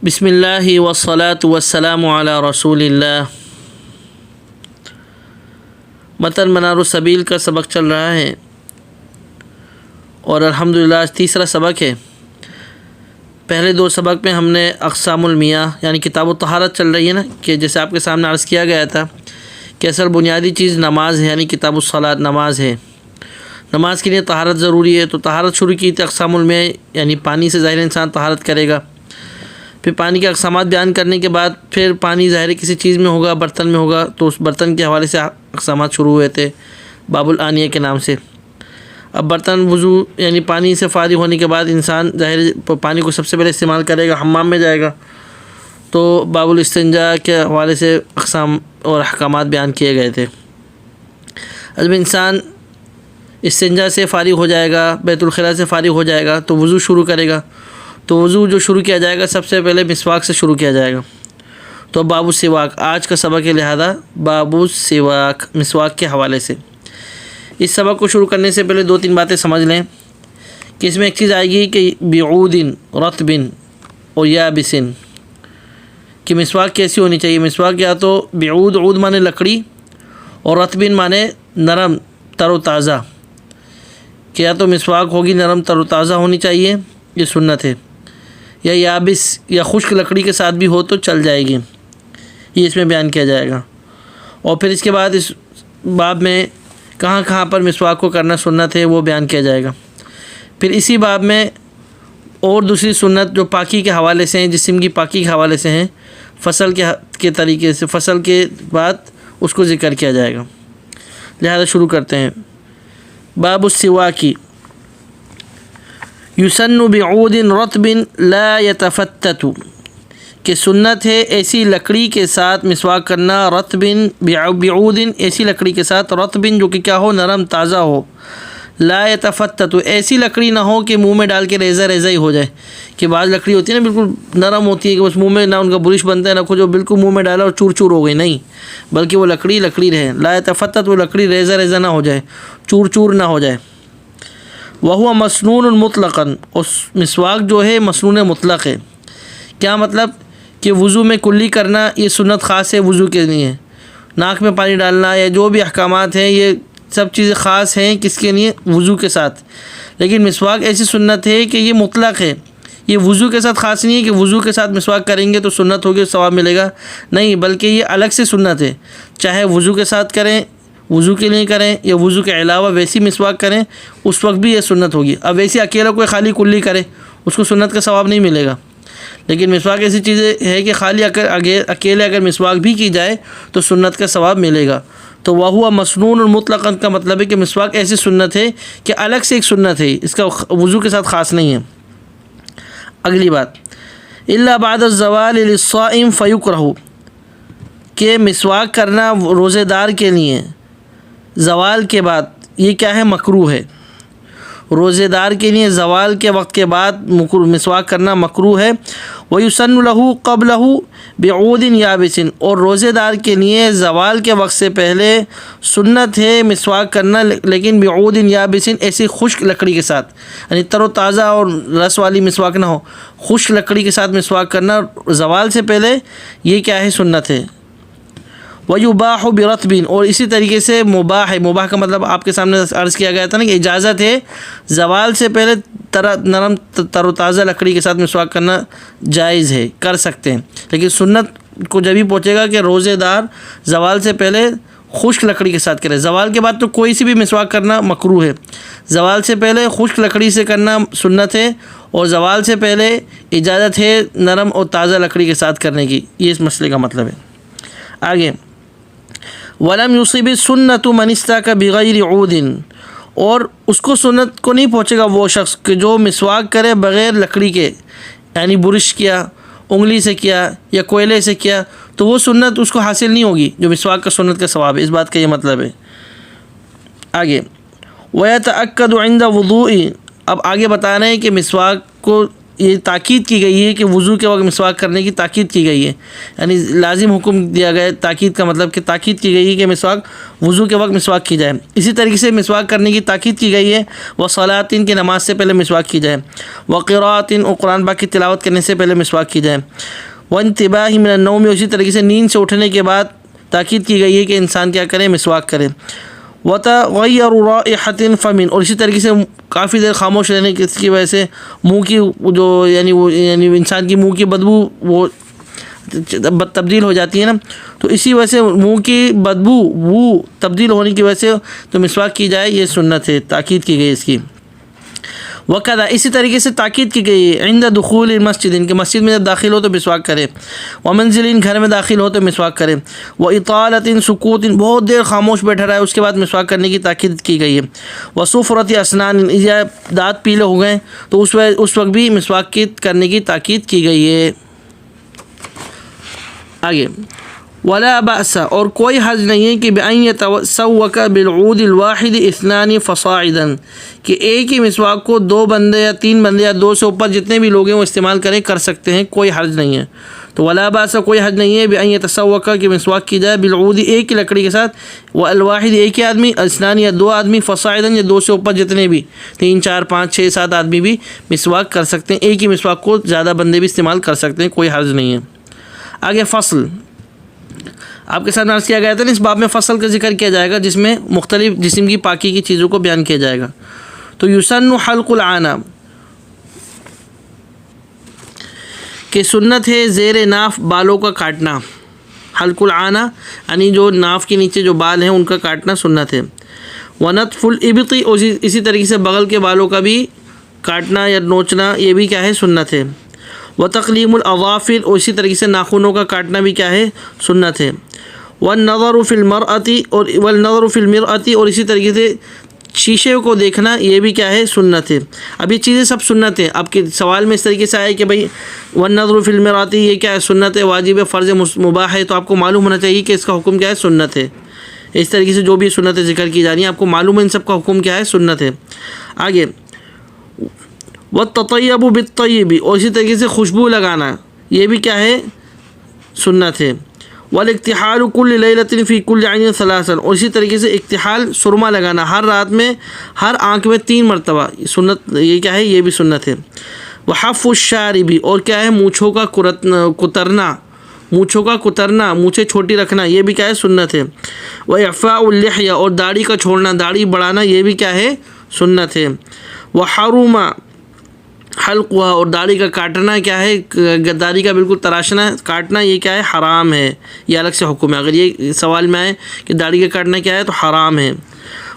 بسم اللہ والصلاة والسلام علی رسول اللہ۔ متن منار السبیل کا سبق چل رہا ہے اور الحمدللہ آج تیسرا سبق ہے۔ پہلے دو سبق میں ہم نے اقسام المیاں یعنی کتاب الطہارت چل رہی ہے نا، کہ جیسے آپ کے سامنے عرض کیا گیا تھا کہ اصل بنیادی چیز نماز ہے، یعنی کتاب الصلاۃ نماز ہے۔ نماز کے لیے طہارت ضروری ہے، تو طہارت شروع کی تھی اقسام المیاں یعنی پانی سے ظاہر انسان طہارت کرے گا۔ پھر پانی کے اقسامات بیان کرنے کے بعد پھر پانی ظاہر کسی چیز میں ہوگا، برتن میں ہوگا، تو اس برتن کے حوالے سے اقسامات شروع ہوئے تھے باب الآنیہ کے نام سے۔ اب برتن وضو یعنی پانی سے فارغ ہونے کے بعد انسان ظاہر پانی کو سب سے پہلے استعمال کرے گا، حمام میں جائے گا، تو باب الاستنجاء کے حوالے سے اقسام اور احکامات بیان کیے گئے تھے۔ جب انسان استنجاء سے فارغ ہو جائے گا، بیت الخلاء سے فارغ ہو جائے گا تو وضو شروع کرے گا۔ تو وضو جو شروع کیا جائے گا سب سے پہلے مسواک سے شروع کیا جائے گا۔ تو باب السواک آج کا سبق ہے، لہذا باب السواک مسواک کے حوالے سے۔ اس سبق کو شروع کرنے سے پہلے دو تین باتیں سمجھ لیں کہ اس میں ایک چیز آئے گی کہ بعود رطب اور یابس، کہ مسواک کیسی ہونی چاہیے۔ مسواک یا تو بعود، عود مانے لکڑی، اور رطب مانے نرم تر و تازہ، کہ یا تو مسواک ہوگی نرم تر و تازہ ہونی چاہیے، یہ سنت ہے، یا یابس یا خشک لکڑی کے ساتھ بھی ہو تو چل جائے گی، یہ اس میں بیان کیا جائے گا۔ اور پھر اس کے بعد اس باب میں کہاں کہاں پر مسواک کو کرنا سنت ہے وہ بیان کیا جائے گا۔ پھر اسی باب میں اور دوسری سنت جو پاکی کے حوالے سے ہیں، جسم کی پاکی کے حوالے سے ہیں، فصل کے طریقے سے، فصل کے بعد اس کو ذکر کیا جائے گا۔ لہذا شروع کرتے ہیں۔ باب السواک یسن بعود رطب لا یتفتت، کہ سنت ہے ایسی لکڑی کے ساتھ مسواک کرنا، رطب بعود ایسی لکڑی کے ساتھ، رطب جو کہ کیا ہو، نرم تازہ ہو، لا یتفتت ایسی لکڑی نہ ہو کہ منہ میں ڈال کے ریزہ ریزہ ہی ہو جائے، کہ بعض لکڑی ہوتی ہے نا بالکل نرم ہوتی ہے کہ بس منہ میں نہ ان کا برش بنتا ہے نہ کچھ، جو بالکل منہ میں ڈالا اور چور چور ہو گئی، نہیں، بلکہ وہ لکڑی رہے، لا یتفتت وہ لکڑی ریزہ ریزہ نہ ہو جائے، چور چور نہ ہو جائے۔ وہو مسنون مطلقا، اس مسواک جو ہے مسنون مطلق ہے۔ کیا مطلب؟ کہ وضو میں کلی کرنا یہ سنت خاص ہے وضو کے لیے، ناک میں پانی ڈالنا یا جو بھی احکامات ہیں یہ سب چیزیں خاص ہیں کس کے لیے؟ وضو کے ساتھ۔ لیکن مسواک ایسی سنت ہے کہ یہ مطلق ہے، یہ وضو کے ساتھ خاص نہیں ہے کہ وضو کے ساتھ مسواک کریں گے تو سنت ہوگی ثواب ملے گا، نہیں، بلکہ یہ الگ سے سنت ہے، چاہے وضو کے ساتھ کریں، وضو کے لیے کریں، یا وضو کے علاوہ ویسی مسواک کریں، اس وقت بھی یہ سنت ہوگی۔ اب ویسی اکیلا کوئی خالی کلی کرے اس کو سنت کا ثواب نہیں ملے گا، لیکن مسواک ایسی چیز ہے کہ خالی اکیلے اگر مسواک بھی کی جائے تو سنت کا ثواب ملے گا۔ تو وہ مسنون مطلقاً کا مطلب ہے کہ مسواک ایسی سنت ہے کہ الگ سے ایک سنت ہے، اس کا وضو کے ساتھ خاص نہیں ہے۔ اگلی بات، الا بعد الزوال للصائم فیکرہ، کہ مسواک کرنا روزے دار کے لیے زوال کے بعد یہ کیا ہے؟ مکروہ ہے۔ روزے دار کے لیے زوال کے وقت کے بعد مسواک کرنا مکروہ ہے۔ وَيُسَنُّ لَهُ قَبْلَهُ بِعُودٍ يَابِسٍ، اور روزے دار کے لیے زوال کے وقت سے پہلے سنت ہے مسواک کرنا، لیکن بعود یابس ایسی خشک لکڑی کے ساتھ، یعنی تر و تازہ اور رس والی مسواک نہ ہو، خشک لکڑی کے ساتھ مسواک کرنا زوال سے پہلے یہ کیا ہے؟ سنت ہے۔ وَيُبَاحُ بِرَطْبٍ، اور اسی طریقے سے مباح ہے، مباح کا مطلب آپ کے سامنے عرض کیا گیا تھا نا کہ اجازت ہے زوال سے پہلے نرم تر و تازہ لکڑی کے ساتھ مسواک کرنا جائز ہے، کر سکتے ہیں، لیکن سنت کو جب ہی پہنچے گا کہ روزے دار زوال سے پہلے خشک لکڑی کے ساتھ کرے۔ زوال کے بعد تو کوئی سی بھی مسواک کرنا مکروہ ہے، زوال سے پہلے خشک لکڑی سے کرنا سنت ہے، اور زوال سے پہلے اجازت ہے نرم اور تازہ لکڑی کے ساتھ کرنے کی، یہ اس مسئلے کا مطلب ہے۔ آگے، وَلَمْ يُصِبِ السُّنَّةُ مَنِ اسْتَاكَ بِغَيْرِ عُودٍ، اور اس کو سنت کو نہیں پہنچے گا وہ شخص کہ جو مسواک کرے بغیر لکڑی کے، یعنی برش کیا، انگلی سے کیا یا کوئلے سے کیا، تو وہ سنت اس کو حاصل نہیں ہوگی جو مسواک کا سنت کا ثواب ہے، اس بات کا یہ مطلب ہے۔ آگے، وَيَتَأَكَّدُ عِنْدَ وُضُوءِ، اب آگے بتا رہے ہیں کہ مسواک کو یہ تاکید کی گئی ہے کہ وضو کے وقت مسواک کرنے کی تاکید کی گئی ہے، یعنی لازم حکم دیا گیا ہے۔ تاکید کا مطلب کہ تاکید کی گئی ہے کہ مسواک وضو کے وقت مسواک کی جائے۔ اسی طریقے سے مسواک کرنے کی تاکید کی گئی ہے وصلاۃ کی نماز سے پہلے مسواک کی جائے، وقراءۃ اور قرآن پاک کی تلاوت کرنے سے پہلے مسواک کی جائے، وانتباہ من النوم، اسی طریقے سے نیند سے اٹھنے کے بعد تاکید کی گئی ہے کہ انسان کیا کرے، مسواک کرے، وتغیر رائحۃ فم، اور اسی طریقے سے کافی دیر خاموش رہنے کی وجہ سے منہ کی جو یعنی انسان کی منہ کی بدبو وہ تبدیل ہو جاتی ہے نا، تو اسی وجہ سے منہ کی بدبو وہ تبدیل ہونے کی وجہ سے تو مسواک کی جائے، یہ سنت ہے، تاکید کی گئی اس کی۔ وقدا اسی طریقے سے تاکید کی گئی ہے عند دخول المسجد، ان کے مسجد میں جب داخل ہو تو مسواک کرے، ومنزل گھر میں داخل ہو تو مسواک کرے، واطالۃ سکوت بہت دیر خاموش بیٹھا رہا ہے اس کے بعد مسواک کرنے کی تاکید کی گئی ہے، وصفرۃ اسنان یا دانت پیلے ہو گئے تو اس وقت بھی مسواک کرنے کی تاکید کی گئی ہے۔ آگے ولا بأس، اور کوئی حرج نہیں ہے کہ بأن يتسوق بالعود الواحد اثنان فصاعدا، کہ ایک ہی مسواک کو 2 بندے یا 3 بندے یا 2 سے اوپر جتنے بھی لوگ ہیں وہ استعمال کر سکتے ہیں، کوئی حرج نہیں ہے۔ تو ولا بأس کوئی حرج نہیں ہے بأن يتسوق کہ مسواک کی جائے بالعود ایک ہی لکڑی کے ساتھ، والواحد ایک ہی آدمی، اثنان یا 2 آدمی، فصاعدا یا 2 سے اوپر جتنے بھی 3 4 5 6 7 آدمی بھی مسواک کر سکتے ہیں، ایک ہی مسواک کو زیادہ بندے بھی استعمال کر سکتے ہیں، کوئی حرج نہیں ہے۔ آگے فصل، آپ کے ساتھ عرض کیا گیا تھا نا اس باب میں فصل کا ذکر کیا جائے گا جس میں مختلف جسم کی پاکی کی چیزوں کو بیان کیا جائے گا۔ تو یسن حلق العانہ، کہ سنت ہے زیر ناف بالوں کا کاٹنا، حلق العانہ یعنی جو ناف کے نیچے جو بال ہیں ان کا کاٹنا سنت ہے، ونتف الابط، اسی طریقے سے بغل کے بالوں کا بھی کاٹنا یا نوچنا یہ بھی کیا ہے، سنت ہے، وتقلیم الاظافر، اور اسی طریقے سے ناخنوں کا کاٹنا بھی کیا ہے، سنت ہے، والنظر فی المرأة، اور اسی طریقے سے شیشے کو دیکھنا یہ بھی کیا ہے، سنت ہے۔ اب یہ چیزیں سب سنت ہیں، آپ کے سوال میں اس طریقے سے آئے کہ بھئی والنظر فی المرأة یہ کیا ہے، سنت ہے، واجب ہے، فرض مباح ہے، تو آپ کو معلوم ہونا چاہیے کہ اس کا حکم کیا ہے، سنت ہے۔ اس طریقے سے جو بھی سنتیں ذکر کی جانی ہیں آپ کو معلوم ہے ان سب کا حکم کیا ہے، سنت ہے۔ آگے والتطیب بالطیب، اور اسی طریقے سے خوشبو لگانا یہ بھی کیا ہے، سنت ہے، والاکتحال کل لیلۃ فی کل عین ثلاثا، اور اسی طریقے سے اکتحال سرما لگانا ہر رات میں ہر آنکھ میں 3 مرتبہ، سنت یہ کیا ہے، یہ بھی سنت ہے، وحف الشارب، اور کیا ہے، مونچھوں کا کترنا، مونچھیں چھوٹی رکھنا یہ بھی کیا ہے، سنت ہے، واعفاء اللحیہ، اور داڑھی کا چھوڑنا، داڑھی بڑھانا یہ بھی کیا ہے، سنت ہے، وحرم حلقها، اور داڑھی کا کاٹنا کیا ہے، داڑھی کا بالکل تراشنا کاٹنا یہ کیا ہے، حرام ہے، یہ الگ سے حکم ہے۔ اگر یہ سوال میں آئے کہ داڑھی کا کاٹنا کیا ہے تو حرام ہے۔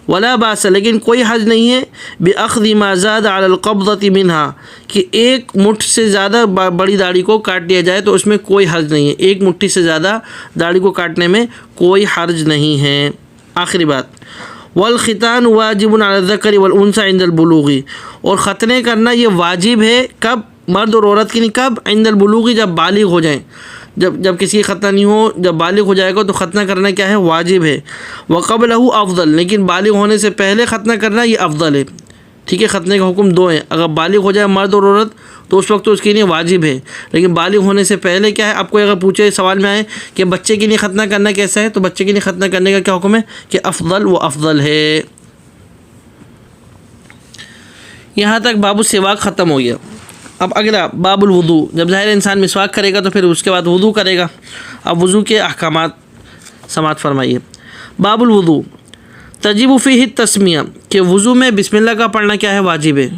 ولا باس، لیکن کوئی حرج نہیں ہے باخذ ما زاد علی القبضۃ منها، کہ ایک مٹھ سے زیادہ بڑی داڑھی کو کاٹ دیا جائے تو اس میں کوئی حرج نہیں ہے، ایک مٹھی سے زیادہ داڑھی کو کاٹنے میں کوئی حرج نہیں ہے۔ آخری بات، والختان واجب علی الذکر والانثى عند البلوغ، اور ختنے کرنا یہ واجب ہے، کب، مرد اور عورت کی نہیں، کب، عند البلوغ، جب بالغ ہو جائیں، جب کسی کا ختنہ نہیں ہو، جب بالغ ہو جائے گا تو ختنہ کرنا کیا ہے، واجب ہے، وقبلہ افضل، لیکن بالغ ہونے سے پہلے ختنہ کرنا یہ افضل ہے، ٹھیک ہے۔ ختنے کا حکم 2 ہیں، اگر بالغ ہو جائے مرد اور عورت تو اس وقت تو اس کے لیے واجب ہے، لیکن بالغ ہونے سے پہلے کیا ہے، آپ کو اگر پوچھے سوال میں آئے کہ بچے کے لیے ختنہ کرنا کیسا ہے، تو بچے کے لیے ختنہ کرنے کا کیا حکم ہے کہ افضل و افضل ہے۔ یہاں تک باب السواک ختم ہو گیا۔ اب اگلا باب الوضو، جب ظاہر انسان مسواک کرے گا تو پھر اس کے بعد وضو کرے گا۔ اب وضو کے احکامات سماعت فرمائیے۔ باب الوضو، تجب فیہ التسمیہ، کہ وضو میں بسم اللہ کا پڑھنا کیا ہے، واجب ہے۔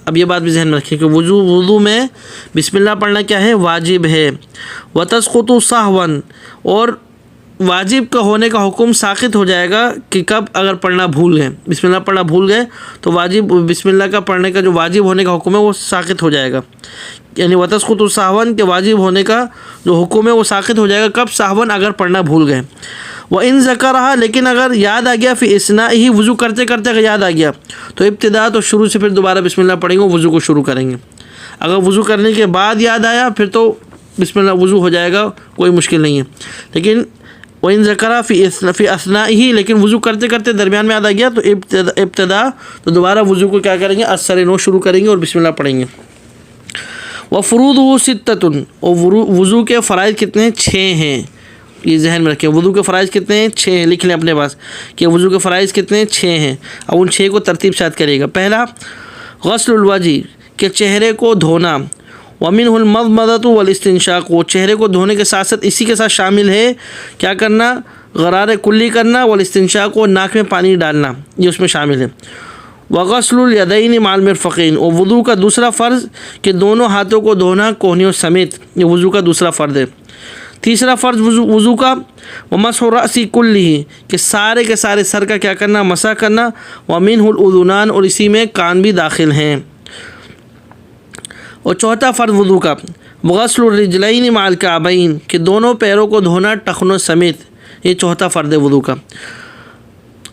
اب یہ بات بھی ذہن میں رکھیں کہ وضو میں بسم اللہ پڑھنا کیا ہے، واجب ہے۔ وتسقط سہوا، اور واجب کا ہونے کا حکم ساقط ہو جائے گا کہ کب، اگر پڑھنا بھول گئے، بسم اللہ پڑھنا بھول گئے تو واجب بسم اللہ کا پڑھنے کا جو واجب ہونے کا حکم ہے وہ ساقط ہو جائے گا، یعنی وتسقط سہوا کہ واجب ہونے کا جو حکم ہے وہ ساقط ہو جائے گا، کب، سہوا اگر پڑھنا بھول گئے۔ وَإِن ذَكَرَهَا، لیکن اگر یاد آ گیا، فی اثنائہ، وضو کرتے کرتے اگر یاد آ گیا تو ابتدا تو شروع سے پھر دوبارہ بسم اللہ پڑھیں گے، وضو کو شروع کریں گے۔ اگر وضو کرنے کے بعد یاد آیا پھر تو بسم اللہ وضو ہو جائے گا، کوئی مشکل نہیں ہے، لیکن وَإِن ذَكَرَهَا فی اثنائہ، لیکن وضو کرتے کرتے درمیان میں یاد آ گیا تو ابتدا تو دوبارہ وضو کو کیا کریں گے، از سر نو شروع کریں گے اور بسم اللہ پڑھیں گے۔ وفروضہ ستۃ، اور وضو کے فرائض کتنے ہیں؟ 6 ہیں، یہ ذہن میں رکھیں، وضو کے فرائض کتنے ہیں؟ 6 ہیں، لکھ لیں اپنے پاس کہ وضو کے فرائض کتنے ہیں؟ 6 ہیں۔ اب ان 6 کو ترتیب ساتھ کرے گا۔ پہلا غسل الوجہ، کہ چہرے کو دھونا، ومنہ المضمضۃ والاستنشاق، وہ چہرے کو دھونے کے ساتھ ساتھ اسی کے ساتھ شامل ہے کیا کرنا؟ غرار کلی کرنا، والاستنشاق، وہ ناک میں پانی ڈالنا، یہ اس میں شامل ہے۔ وغسل الیدین مع المرفقین، اور وضو کا دوسرا فرض کہ دونوں ہاتھوں کو دھونا کوہنیوں سمیت، یہ وضو کا دوسرا فرض ہے۔ تیسرا فرض وضو کا ومسح الرأس کلہ، کہ سارے کے سارے سر کا کیا کرنا؟ مسح کرنا، ومنہ الاذنان، اور اسی میں کان بھی داخل ہیں۔ اور چوتھا فرض وضو کا غسل الرجلین مع الکعبین، کہ دونوں پیروں کو دھونا ٹخنوں سمیت، یہ چوتھا فرض ہے وضو کا۔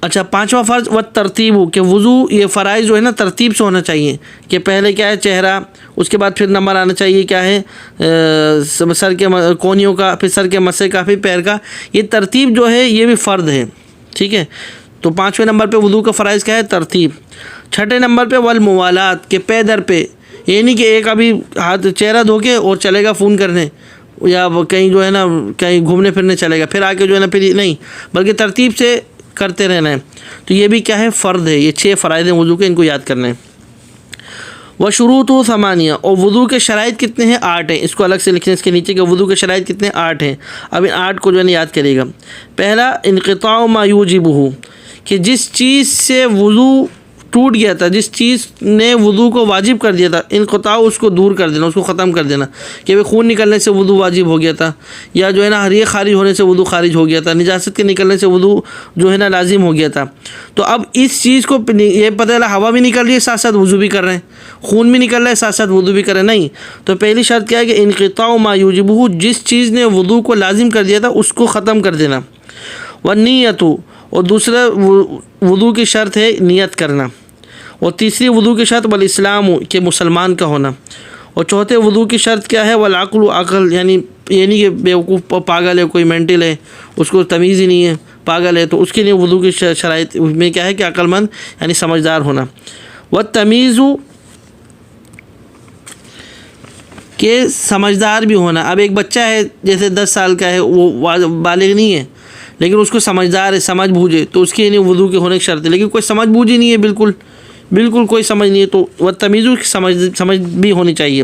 اچھا، پانچواں فرض والترتیب، کہ وضو یہ فرائض جو ہے نا ترتیب سے ہونا چاہیے، کہ پہلے کیا ہے؟ چہرہ، اس کے بعد پھر نمبر آنا چاہیے کیا ہے؟ سر کے کونیوں کا، پھر سر کے مسے کا، پھر پیر کا، یہ ترتیب جو ہے یہ بھی فرض ہے، ٹھیک ہے۔ تو 5ویں نمبر پہ وضو کا فرائض کیا ہے؟ ترتیب۔ 6 نمبر پہ والموالات، کہ پے در پہ، یہ نہیں کہ ایک ابھی ہاتھ چہرہ دھو کے اور چلے گا فون کرنے، یا کہیں جو ہے نا کہیں گھومنے پھرنے چلے گا، پھر آ کے جو ہے نا پھر نہیں، بلکہ ترتیب سے کرتے رہنا ہے۔ تو یہ بھی کیا ہے؟ فرض ہے۔ یہ 6 فرائض ہیں وضو کے، ان کو یاد کرنا ہے۔ وشروط 8، اور وضو کے شرائط کتنے ہیں؟ 8 ہیں۔ اس کو الگ سے لکھیں اس کے نیچے کہ وضو کے شرائط کتنے؟ 8 ہیں۔ اب ان 8 کو جو ہے نا یاد کرے گا۔ پہلا انقطاع ما یوجبہ، کہ جس چیز سے وضو ٹوٹ گیا تھا، جس چیز نے وضو کو واجب کر دیا تھا، انقطاع اس کو دور کر دینا، اس کو ختم کر دینا، کہ وہ خون نکلنے سے وضو واجب ہو گیا تھا، یا جو ہے نا حریق خارج ہونے سے وضو خارج ہو گیا تھا، نجاست کے نکلنے سے وضو جو ہے نا لازم ہو گیا تھا۔ تو اب اس چیز کو یہ پتہ چلا ہوا بھی نکل رہی ہے ساتھ ساتھ وضو بھی کر رہے ہیں، خون بھی نکل رہا ہے ساتھ ساتھ وضو بھی کر رہے ہیں، نہیں۔ تو پہلی شرط کیا ہے کہ انقطاع ما یوجبہ، جس چیز نے وضو کو لازم کر دیا تھا اس کو ختم کر دینا۔ والنیت، اور دوسرا وضو کی شرط ہے نیت کرنا۔ اور تیسری وضو کی شرط والاسلام، کہ مسلمان کا ہونا۔ اور چوتھے وضو کی شرط کیا ہے؟ والعقل، عقل، یعنی یہ نہیں کہ بیوقوف پاگل ہے، کوئی مینٹل ہے، اس کو تمیز ہی نہیں ہے، پاگل ہے، تو اس کے لیے وضو کی شرائط میں کیا ہے کہ عقل مند یعنی سمجھدار ہونا۔ والتمیز، کہ سمجھدار بھی ہونا۔ اب ایک بچہ ہے جیسے 10 سال کا ہے، وہ بالغ نہیں ہے لیکن اس کو سمجھدار ہے، سمجھ بوجھے، تو اس کے لیے وضو کے ہونے کی شرط ہے۔ لیکن کوئی سمجھ بوجھ ہی نہیں ہے، بالکل کوئی سمجھ نہیں ہے، تو والتمیز کی سمجھ بھی ہونی چاہیے۔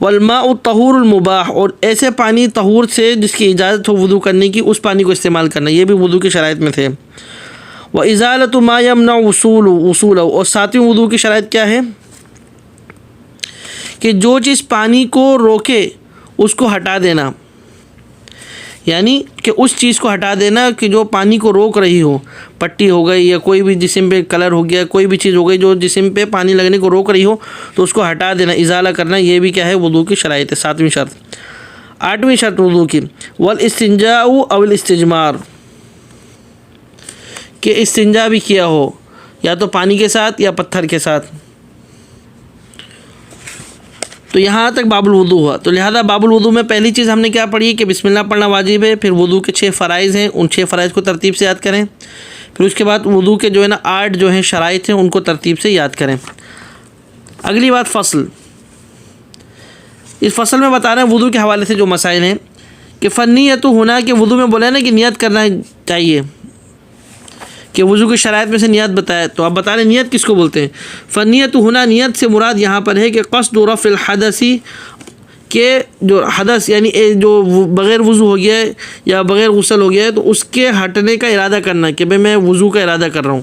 والماء الطہور المباح، اور ایسے پانی طہور سے جس کی اجازت ہو وضو کرنے کی، اس پانی کو استعمال کرنا، یہ بھی وضو کی شرائط میں تھے۔ وازالۃ ما یمنع وصولہ، اور 7ویں وضو کی شرائط کیا ہے؟ کہ جو چیز پانی کو روکے اس کو ہٹا دینا، یعنی کہ اس چیز کو ہٹا دینا کہ جو پانی کو روک رہی ہو، پٹی ہو گئی یا کوئی بھی جسم پہ کلر ہو گیا، کوئی بھی چیز ہو گئی جو جسم پہ پانی لگنے کو روک رہی ہو، تو اس کو ہٹا دینا، ازالہ کرنا، یہ بھی کیا ہے؟ وضو کی شرائط ہے، 7ویں شرط۔ 8ویں شرط وضو کی والاستنجاء او الاستجمار، کہ استنجا بھی کیا ہو یا تو پانی کے ساتھ یا پتھر کے ساتھ۔ تو یہاں تک باب الوضو ہوا۔ تو لہذا باب الوضو میں پہلی چیز ہم نے کیا پڑھی ہے کہ بسم اللہ پڑھنا واجب ہے، پھر وضو کے 6 فرائض ہیں، ان 6 فرائض کو ترتیب سے یاد کریں، پھر اس کے بعد وضو کے جو ہے نا 8 جو ہیں شرائط ہیں ان کو ترتیب سے یاد کریں۔ اگلی بات فصل، اس فصل میں بتا رہے ہیں وضو کے حوالے سے جو مسائل ہیں کہ فنیت ہونا، کہ وضو میں بولا نا کہ نیت کرنا چاہیے، کہ وضو کی شرائط میں سے نیت بتایا، تو اب بتا رہے نیت کس کو بولتے ہیں۔ فنیت ہونا، نیت سے مراد یہاں پر ہے کہ قصد رفع الحدث، کہ جو حدث یعنی جو بغیر وضو ہو گیا ہے یا بغیر غسل ہو گیا ہے تو اس کے ہٹنے کا ارادہ کرنا، کہ بھئی میں وضو کا ارادہ کر رہا ہوں،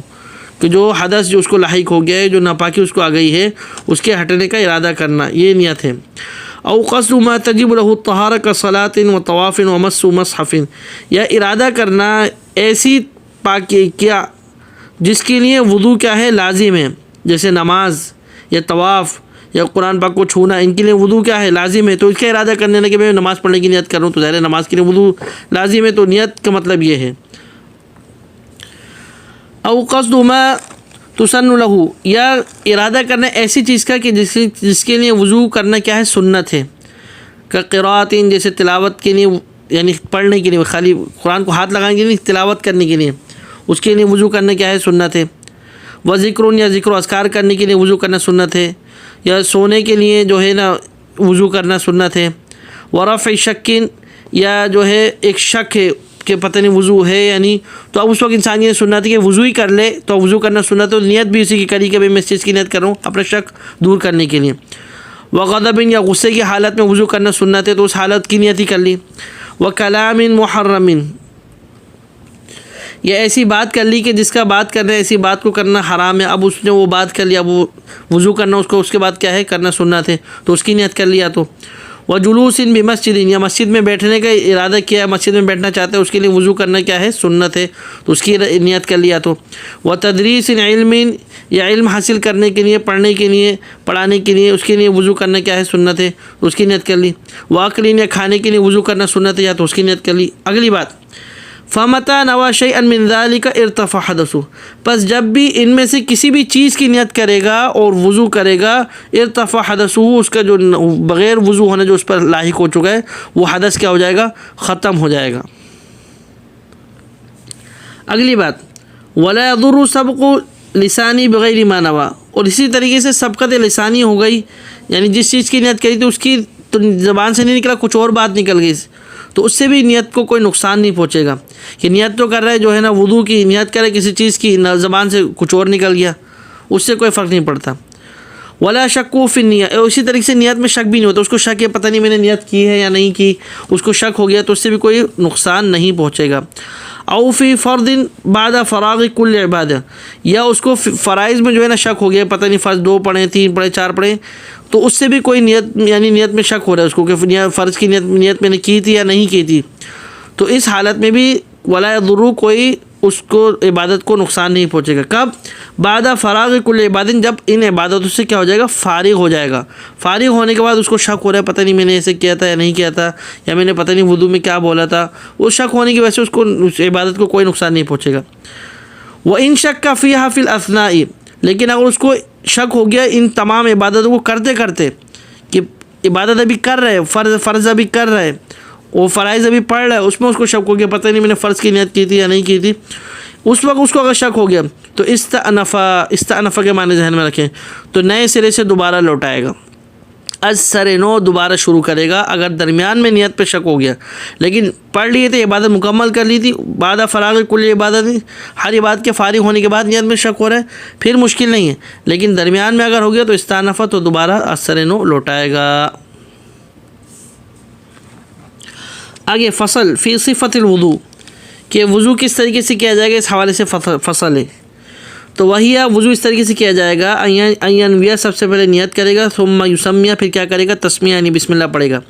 کہ جو حدث جو اس کو لاحق ہو گیا ہے، جو ناپاکی اس کو آ گئی ہے، اس کے ہٹنے کا ارادہ کرنا، یہ نیت ہے۔ او قصد ما تجب له الطہارہ كصلاۃ وطواف ومس مصحف، یا ارادہ کرنا ایسی پاکی کیا جس کے لیے وضو کیا ہے؟ لازم ہے، جیسے نماز یا طواف یا قرآن پاک کو چھونا، ان کے لیے وضو کیا ہے؟ لازم ہے، تو اس کا ارادہ کرنے لگے میں نماز پڑھنے کی نیت کر رہا ہوں، تو ظاہر ہے نماز کے لیے وضو لازم ہے، تو نیت کا مطلب یہ ہے۔ او قصد ما تسن له، یا ارادہ کرنا ایسی چیز کا کہ جس کے لیے وضو کرنا کیا ہے؟ سنت ہے، کہ قراءت، جیسے تلاوت کے لیے، یعنی پڑھنے کے لیے، خالی قرآن کو ہاتھ لگانے کے لیے، تلاوت کرنے کے لیے، اس کے لیے وضو کرنا کیا ہے؟ سنت ہے۔ و ذکر، یا ذکر و اذکار کرنے کے لیے وضو کرنا سنت ہے، یا سونے کے لیے جو ہے نا وضو کرنا سنت ہے. ورفع شکن یا جو ہے ایک شک ہے کہ پتہ نہیں وضو ہے یا نہیں, تو اب اس وقت انسان یہ سنت ہے کہ وضو ہی کر لے, تو وضو کرنا سنت ہے, نیت بھی اسی کی کری کہ میں اس چیز کی نیت کر رہا ہوں اپنا شک دور کرنے کے لیے. وغضب یا غصے کی حالت میں وضو کرنا سنت ہے, تو اس حالت کی نیت ہی کر لی. وکلام محرم یہ ایسی بات کر لی کہ جس کا بات کرنا ہے ایسی بات کو کرنا حرام ہے, اب اس نے وہ بات کر لیا, وہ وضو کرنا اس کو اس کے بعد کیا ہے کرنا سنت ہے, تو اس کی نیت کر لیا. تو وجلوس بمسجد یا مسجد میں بیٹھنے کا ارادہ کیا ہے, مسجد میں بیٹھنا چاہتے ہیں, اس کے لیے وضو کرنا کیا ہے سنت ہے, تو اس کی نیت کر لیا. تو وتدریس علم یا علم حاصل کرنے کے لیے, پڑھنے کے لیے, پڑھانے کے لیے, اس کے لیے وضو کرنا کیا ہے سنت ہے, تو اس کی نیت کر لی. واکلین یا کھانے کے لیے وضو کرنا سنت ہے, یا تو اس کی نیت کر لی. اگلی بات فمتا نوا شیئا من ذلک ارتفع حدثہ, پس جب بھی ان میں سے کسی بھی چیز کی نیت کرے گا اور وضو کرے گا, ارتفع حدثہ, اس کا جو بغیر وضو ہونا جو اس پر لاحق ہو چکا ہے وہ حدث کیا ہو جائے گا, ختم ہو جائے گا. اگلی بات ولا يضر سبق لسانی بغیر ما نوى, اور اسی طریقے سے سبقت لسانی ہو گئی, یعنی جس چیز کی نیت کری تھی اس کی تو زبان سے نہیں نکلا, کچھ اور بات نکل گئی, تو اس سے بھی نیت کو کوئی نقصان نہیں پہنچے گا. کہ نیت تو کر رہے جو ہے نا وضو کی نیت کرے کسی چیز کی, زبان سے کچھ اور نکل گیا, اس سے کوئی فرق نہیں پڑتا. ولا شک فی النیہ, اسی طریقے سے نیت میں شک بھی نہیں ہوتا, اس کو شک ہے پتہ نہیں میں نے نیت کی ہے یا نہیں کی, اس کو شک ہو گیا تو اس سے بھی کوئی نقصان نہیں پہنچے گا. او فی فرض بعد فراغ کل عبادہ, یا اس کو فرائض میں جو ہے نا شک ہو گیا, پتہ نہیں فرض 2 پڑھیں 3 پڑھیں 4 پڑھیں, تو اس سے بھی کوئی نیت یعنی نیت میں شک ہو رہا ہے اس کو کہ فرض کی نیت میں نے کی تھی یا نہیں کی تھی, تو اس حالت میں بھی ولا یضر, کوئی اس کو عبادت کو نقصان نہیں پہنچے گا. کب؟ بعد فراغ کل عبادت, جب ان عبادتوں سے کیا ہو جائے گا فارغ ہو جائے گا. فارغ ہونے کے بعد اس کو شک ہو رہا ہے پتہ نہیں میں نے ایسے کیا تھا یا نہیں کیا تھا, یا میں نے پتہ نہیں وضو میں کیا بولا تھا, اس شک ہونے کی وجہ سے اس کو اس عبادت کو کوئی نقصان نہیں پہنچے گا. وَإِن شَكَّ فِيهَا فِي الْأَثْنَاءِ, لیکن اگر اس کو شک ہو گیا ان تمام عبادتوں کو کرتے کرتے کہ عبادت ابھی کر رہے, فرض ابھی کر رہے, وہ فرائض ابھی پڑھ رہا ہے, اس میں اس کو شک ہو گیا پتہ نہیں میں نے فرض کی نیت کی تھی یا نہیں کی تھی, اس وقت اس کو اگر شک ہو گیا تو استعنفا کے معنی ذہن میں رکھیں, تو نئے سرے سے دوبارہ لوٹائے گا, از سر نو دوبارہ شروع کرے گا. اگر درمیان میں نیت پہ شک ہو گیا لیکن پڑھ لیے تھے, عبادت مکمل کر لی تھی, بعد فراغ کل عبادت, ہر عبادت کے فارغ ہونے کے بعد نیت میں شک ہو رہا ہے, پھر مشکل نہیں ہے, لیکن درمیان میں اگر ہو گیا تو استعنفا, تو دوبارہ از سر نو لوٹائے گا. آگے فصل فی صفت الوضو, کہ وضو کس طریقے سے کیا جائے گا, اس حوالے سے فصل ہے. تو وہی وضو اس طریقے سے کیا جائے گا, اینویہ سب سے پہلے نیت کرے گا, ثم یسمیہ پھر کیا کرے گا تسمیہ یعنی بسم اللہ پڑھے گا.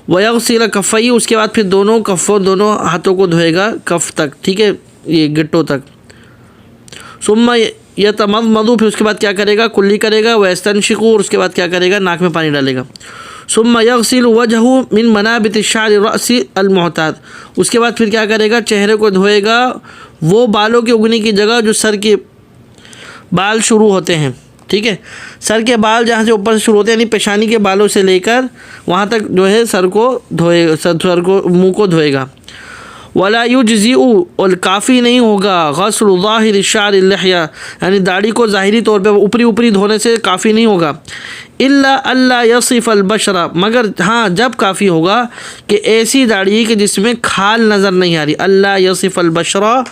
ویغسل کفیہ, اس کے بعد پھر دونوں کفوں دونوں ہاتھوں کو دھوئے گا کف تک, ٹھیک ہے, یہ گٹوں تک. ثم یتمضمض, پھر اس کے بعد کیا کرے گا کلی کرے گا. ویستنشق, اور اس کے بعد کیا کرے گا ناک میں پانی ڈالے گا. ثم یغسل وجہہ من منابت الشعر الرأس المعتاد, اس کے بعد پھر کیا کرے گا چہرے کو دھوئے گا وہ بالوں کے اگنے کی جگہ جو سر کے بال شروع ہوتے ہیں, ٹھیک ہے, سر کے بال جہاں سے اوپر سے شروع ہوتے ہیں یعنی پیشانی کے بالوں سے لے کر وہاں تک جو ہے سر کو منہ کو دھوئے گا. ولا یجزئ, اور کافی نہیں ہوگا غسل ظاہر الشعر اللحیہ, یعنی داڑھی کو ظاہری طور پہ اوپری دھونے سے کافی نہیں ہوگا. الا اللہ یصف البشرہ, مگر ہاں جب کافی ہوگا کہ ایسی داڑھی کہ جس میں کھال نظر نہیں آ رہی. اللہ یصف البشرہ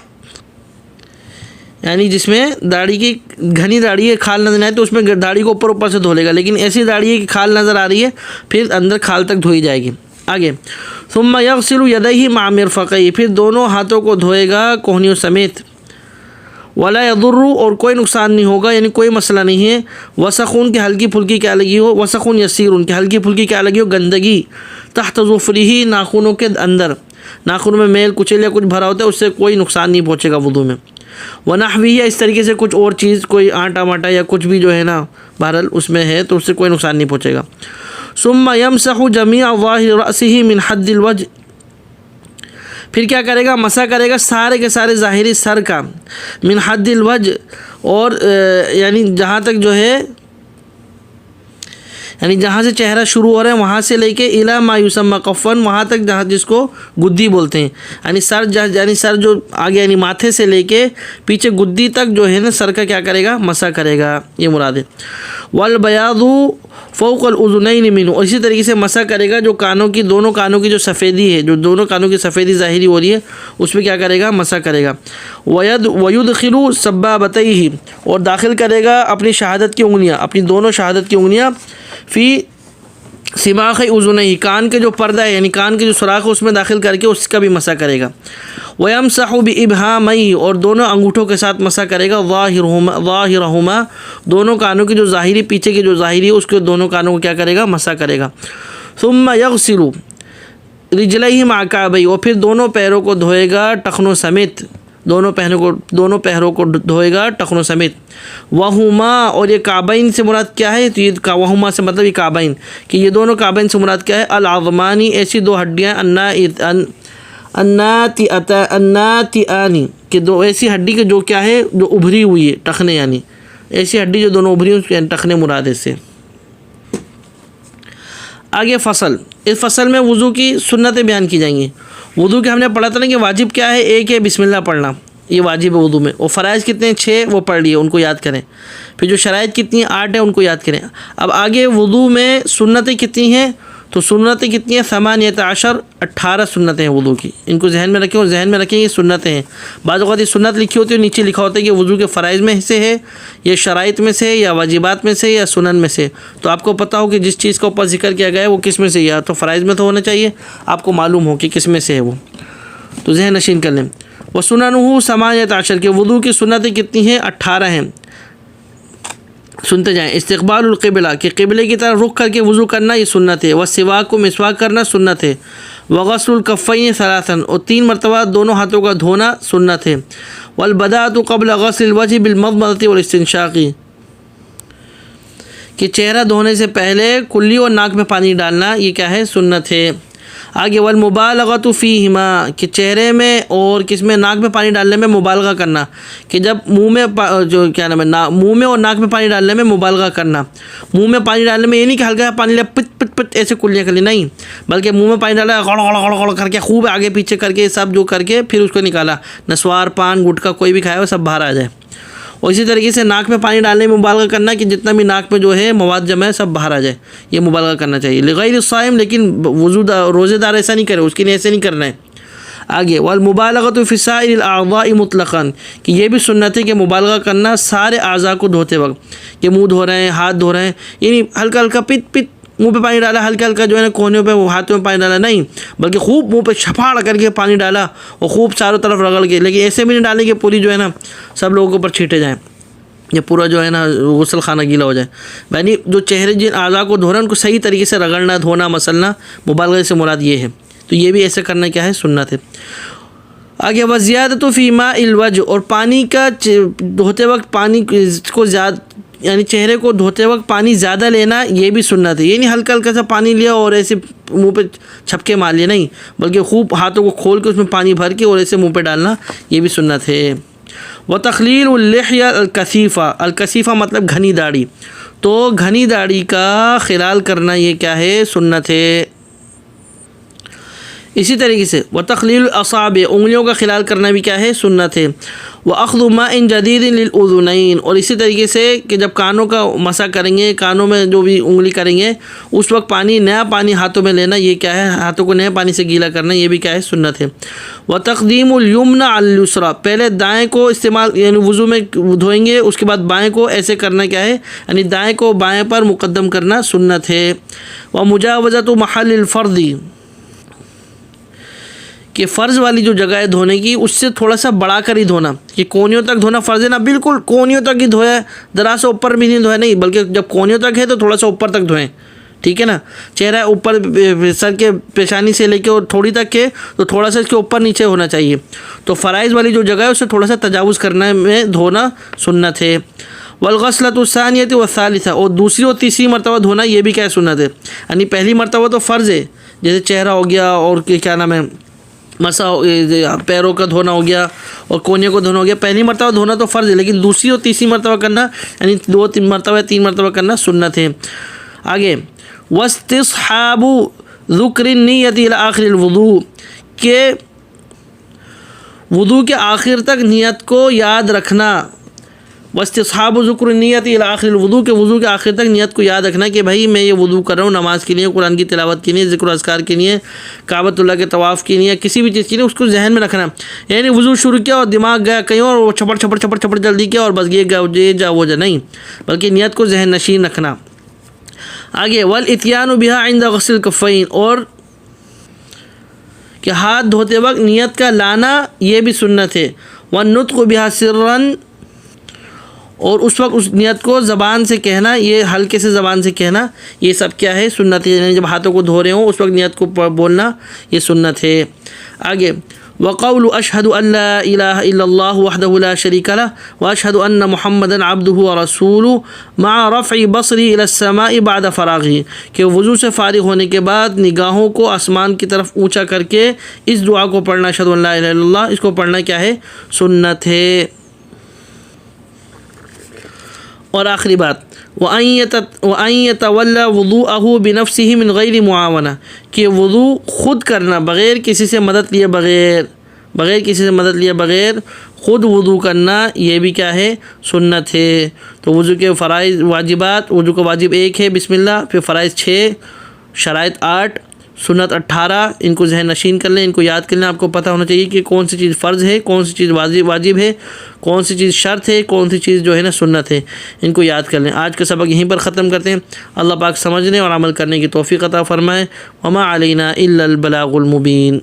یعنی جس میں داڑھی کی گھنی داڑھی ہے کھال نظر نہیں آئے تو اس میں داڑھی کو اوپر سے دھو لے گا, لیکن ایسی داڑھی ہے کہ کھال نظر آ رہی ہے پھر اندر کھال تک دھوئی جائے گی. آگے ثم یغسل یدیہ مع مرفقیہ, پھر دونوں ہاتھوں کو دھوئے گا کوہنیوں سمیت. ولا یضر, اور کوئی نقصان نہیں ہوگا یعنی کوئی مسئلہ نہیں ہے. وسخون کی ہلکی پھلکی کیا لگی ہو, وسخون یسیر, ان کی ہلکی پھلکی کیا لگی ہو گندگی, تحت ظفرہ, ناخنوں کے اندر, ناخنوں میں میل کچل یا کچھ بھرا ہوتا ہے, اس سے کوئی نقصان نہیں پہنچے گا وضو میں. ونحوہ, اس طریقے سے کچھ اور چیز کوئی آٹا ماٹا یا کچھ بھی جو ہے نا بہرحال اس میں ہے تو اس سے کوئی نقصان نہیں پہنچے گا. ثم یمسح جمیع ظاہر رأسہ من حد الوجہ, پھر کیا کرے گا مسح کرے گا سارے کے سارے ظاہری سر کا, من حد الوجہ, اور یعنی جہاں تک جو ہے یعنی جہاں سے چہرہ شروع ہو رہا ہے وہاں سے لے کے الی ما یسمى کفن وہاں تک جہاں جس کو گدی بولتے ہیں، یعنی سر جو آگے یعنی ماتھے سے لے کے پیچھے گدی تک جو ہے نا سر کا کیا کرے گا، مسح کرے گا، یہ مراد ہے۔ والبیاض فوق الاذنین منہ، اور اسی طریقے سے مسح کرے گا جو کانوں کی، دونوں کانوں کی جو سفیدی ہے، جو دونوں کانوں کی سفیدی ظاہری ہو رہی ہے اس پہ کیا کرے گا، مسح کرے گا۔ ویدخل سبابتیہ، اور داخل کرے گا اپنی شہادت کی انگلیاں، اپنی دونوں شہادت کی انگلیاں فی سماخ اذنیہ، کان کے جو پردہ ہے یعنی کان کے جو سوراخ ہے اس میں داخل کر کے اس کا بھی مسح کرے گا۔ ویمسح بابہامہ، اور دونوں انگوٹھوں کے ساتھ مسح کرے گا، ظاہرہما، دونوں کانوں کی جو ظاہری، پیچھے کی جو ظاہری ہے اس کے دونوں کانوں کو کیا کرے گا، مسح کرے گا۔ ثم یغسل رجلیہ مع کعبیہ، اور پھر دونوں پیروں کو دھوئے گا ٹخنوں سمیت، دونوں پیروں کو دھوئے گا ٹخنوں سمیت۔ وہما، اور یہ کعبین سے مراد کیا ہے، تو یہ وہما سے مطلب یہ کعبین، کہ یہ دونوں کعبین سے مراد کیا ہے، العظمانی، ایسی دو ہڈیاں، الناتئانی، کہ دو ایسی ہڈی کے جو کیا ہے، جو ابھری ہوئی ہے، ٹخنے، یعنی ایسی ہڈی جو دونوں ابھری ہوئی، ٹخنے مراد ہے اس سے۔ آگے فصل، اس فصل میں وضو کی سنتیں بیان کی جائیں گی۔ وضو کے ہم نے پڑھا تھا نا کہ واجب کیا ہے، ایک ہے بسم اللہ پڑھنا، یہ واجب ہے وضو میں، اور فرائض کتنے ہیں، 6 وہ پڑھ لیے، ان کو یاد کریں۔ پھر جو شرائط کتنی ہیں، 8 ہیں، ان کو یاد کریں۔ اب آگے وضو میں سنتیں کتنی ہیں، تو سنتیں کتنی ہیں، 18 سنتیں ہیں وضو کی، ان کو ذہن میں رکھیں، اور ذہن میں رکھیں یہ سنتیں ہیں۔ بعض اوقات یہ سنت لکھی ہوتی ہے، نیچے لکھا ہوتا ہے کہ وضو کے فرائض میں سے ہے، یا شرائط میں سے، یا واجبات میں سے، یا سنن میں سے۔ تو آپ کو پتہ ہو کہ جس چیز کا اوپر ذکر کیا گیا ہے وہ کس میں سے، یا تو فرائض میں تو ہونا چاہیے، آپ کو معلوم ہو کہ کس میں سے ہے وہ، تو ذہن نشین کر لیں۔ وسننہ 18، کہ وضو کی سنتیں کتنی ہیں، 18 ہیں، سنتے جائیں۔ استقبال القبلہ، کہ قبلے کی طرف رخ کر کے وضو کرنا یہ سنت ہے۔ والسواک، کو مسواک کرنا سنت ہے۔ وغسل الکفین 3، اور 3 مرتبہ دونوں ہاتھوں کا دھونا سنت ہے۔ والبداۃ قبل غسل الوجہ بالمضمضۃ والاستنشاق، کہ چہرہ دھونے سے پہلے کلی اور ناک میں پانی ڈالنا یہ کیا ہے، سنت ہے۔ آگے والمبالغۃ فیہما، کہ چہرے میں اور کس میں، ناک میں پانی ڈالنے میں مبالغہ کرنا، کہ جب منہ میں جو کیا نام ہے، منہ میں اور ناک میں پانی ڈالنے میں مبالغہ کرنا۔ منہ میں پانی ڈالنے میں یہ نہیں کہ ہلکا پانی لے پٹ پٹ پٹ ایسے کلیاں کر لی، نہیں، بلکہ منہ میں پانی ڈالا غڑ غڑ غڑ غڑ کر کے خوب آگے پیچھے کر کے سب جو کر کے پھر اس کو نکالا، نسوار، پان، گٹکا کوئی بھی کھایا وہ سب باہر آ جائے۔ اور اسی طریقے سے ناک میں پانی ڈالنے میں مبالغہ کرنا کہ جتنا بھی ناک میں جو ہے مواد جمع ہے سب باہر آ جائے، یہ مبالغہ کرنا چاہیے۔ لغیر الصائم، لیکن روزے دار ایسا نہیں کرے، اس کے لیے ایسے نہیں کرنا ہے۔ آگے والمبالغۃ فی سائر الاعضاء مطلقاً، کہ یہ بھی سنت ہے کہ مبالغہ کرنا سارے اعضاء کو دھوتے وقت، کہ منہ دھو رہے ہیں، ہاتھ دھو رہے ہیں، یعنی ہلکا ہلکا پٹ پٹ منہ پہ پانی ڈالا، ہلکا ہلکا جو ہے نا کونوں پہ ہاتھوں میں پانی ڈالا، نہیں، بلکہ خوب منہ پہ چھپاڑ کر کے پانی ڈالا اور خوب چاروں طرف رگڑ کے، لیکن ایسے بھی نہیں ڈالیں کہ پوری جو ہے نا سب لوگوں کے اوپر چھینٹے جائیں، یہ پورا جو ہے نا غسل خانہ گیلا ہو جائے۔ یعنی جو چہرے جن اعضاء کو دھو رہے ہیں ان کو صحیح طریقے سے رگڑنا، دھونا، مسلنا، مبالغہ سے مراد یہ ہے، تو یہ بھی ایسے کرنا کیا ہے، سنت ہے۔ آگے وزیادۃ فی ماء الوجہ، اور پانی کا دھوتے وقت پانی کو زیادہ، یعنی چہرے کو دھوتے وقت پانی زیادہ لینا یہ بھی سنت ہے، یہ نہیں ہلکا ہلکا سا پانی لیا اور ایسے منہ پہ چھپکے مار لیا، نہیں، بلکہ خوب ہاتھوں کو کھول کے اس میں پانی بھر کے اور ایسے منہ پہ ڈالنا یہ بھی سنت ہے۔ وتخلیل اللحیہ الکثیفہ، الکثیفہ مطلب گھنی داڑھی، تو گھنی داڑھی کا خلال کرنا یہ کیا ہے، سنت ہے۔ اسی طریقے سے وتخلیل الاصابع، انگلیوں کا خلال کرنا بھی کیا ہے، سنت ہے۔ واخذ ماء جدید للاذنین، اور اسی طریقے سے کہ جب کانوں کا مسح کریں گے، کانوں میں جو بھی انگلی کریں گے اس وقت پانی، نیا پانی ہاتھوں میں لینا یہ کیا ہے، ہاتھوں کو نئے پانی سے گیلا کرنا یہ بھی کیا ہے، سنت ہے۔ وتقدیم الیمن علی الیسری، پہلے دائیں کو استعمال، یعنی وضو میں دھوئیں گے اس کے بعد بائیں کو ایسے کرنا کیا ہے، یعنی دائیں کو بائیں پر مقدم کرنا سنت ہے۔ ومجاوزۃ محل الفرض، کہ فرض والی جو جگہ ہے دھونے کی اس سے تھوڑا سا بڑھا کر ہی دھونا، کہ کونیوں تک دھونا فرض ہے نا، بالکل کونیوں تک ہی دھویا ہے، ذرا سا اوپر بھی نہیں دھویا، نہیں، بلکہ جب کونیوں تک ہے تو تھوڑا سا اوپر تک دھوئیں، ٹھیک ہے نا، چہرہ اوپر سر کے پیشانی سے لے کے اور تھوڑی تک کے تو تھوڑا سا اس کے اوپر نیچے ہونا چاہیے، تو فرائض والی جو جگہ ہے اس سے تھوڑا سا تجاوز کرنے میں دھونا سنت ہے۔ والغسلۃ الثانیۃ والثالثہ، اور دوسری اور تیسری مرتبہ دھونا یہ بھی کیا ہے، سنت ہے، یعنی پہلی مرتبہ تو فرض ہے، جیسے چہرہ ہو گیا اور کیا نام ہے مسا، پیروں کا دھونا ہو گیا اور کونے کو دھونا ہو گیا، پہلی مرتبہ دھونا تو فرض ہے، لیکن دوسری اور تیسری مرتبہ کرنا، یعنی 2-3 مرتبہ 3 مرتبہ کرنا سنت ہے۔ آگے واستصحاب ذکر النیت الی آخر الوضوء، کہ وضو کے آخر تک نیت کو یاد رکھنا، واستصحاب ذکر النیت الی آخر الوضوء، کہ وضو کے آخر تک نیت کو یاد رکھنا کہ بھائی میں یہ وضو کر رہا ہوں نماز کے لیے، قرآن کی تلاوت کے لیے، ذکر و اذکار کے لیے، کعبۃ اللہ کے طواف کے لیے، کسی بھی چیز کے لیے اس کو ذہن میں رکھنا. یعنی وضو شروع کیا اور دماغ گیا کہیں اور وہ چھپڑ جلدی کیا اور بس یہ جا وہ جا، نہیں، بلکہ نیت کو ذہن نشین رکھنا. آگے والاتیان بها عند غسل الکفین، اور کہ ہاتھ دھوتے وقت نیت کا لانا یہ بھی سنت ہے. والنطق بها سرا، اور اس وقت اس نیت کو زبان سے کہنا، یہ ہلکے سے زبان سے کہنا، یہ سب کیا ہے؟ سنت ہے. یعنی جب ہاتھوں کو دھو رہے ہوں اس وقت نیت کو بولنا یہ سنت ہے. آگے وقول اشہد ان لا الہ الا اللہ وحدہ لا شریک لہ واشہد ان محمدا عبدہ ورسولہ مع رفع بصری الی السماء بعد فراغہ، کہ وضو سے فارغ ہونے کے بعد نگاہوں کو آسمان کی طرف اونچا کر کے اس دعا کو پڑھنا، اشہد ان لا الہ الا اللہ، اس کو پڑھنا کیا ہے؟ سنت ہے. اور آخری بات وَأَن يَتَوَلَّى وُضُوءَهُ بِنَفْسِهِ مِنْ غَيْرِ مُعَاوَنَةٍ، کہ وضو خود کرنا، بغیر کسی سے مدد لیے بغیر خود وضو کرنا، یہ بھی کیا ہے؟ سنت ہے. تو وضو کے فرائض واجبات، وضو کا واجب 1 ہے بسم اللہ، پھر فرائض 6، شرائط 8، سنت 18، ان کو ذہن نشین کر لیں، ان کو یاد کر لیں. آپ کو پتہ ہونا چاہیے کہ کون سی چیز فرض ہے، کون سی چیز واجب ہے، کون سی چیز شرط ہے، کون سی چیز جو ہے نا سنت ہے، ان کو یاد کر لیں. آج کا سبق یہیں پر ختم کرتے ہیں. اللہ پاک سمجھنے اور عمل کرنے کی توفیق عطا فرمائے. وما علینا الا البلاغ المبین.